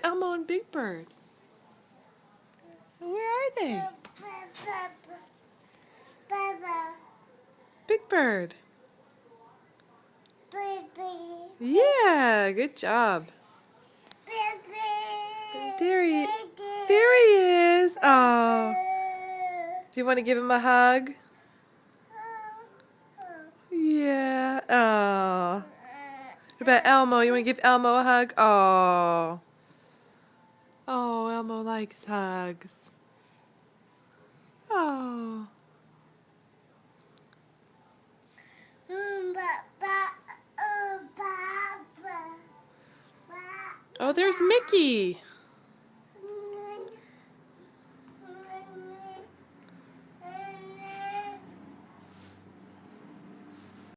Elmo and Big Bird. Where are they? Big Bird. Yeah, good job. There he is. Oh. Do you want to give him a hug? Yeah. Oh. What about Elmo? You want to give Elmo a hug? Oh. Oh, Elmo likes hugs. Oh. Oh, there's Mickey.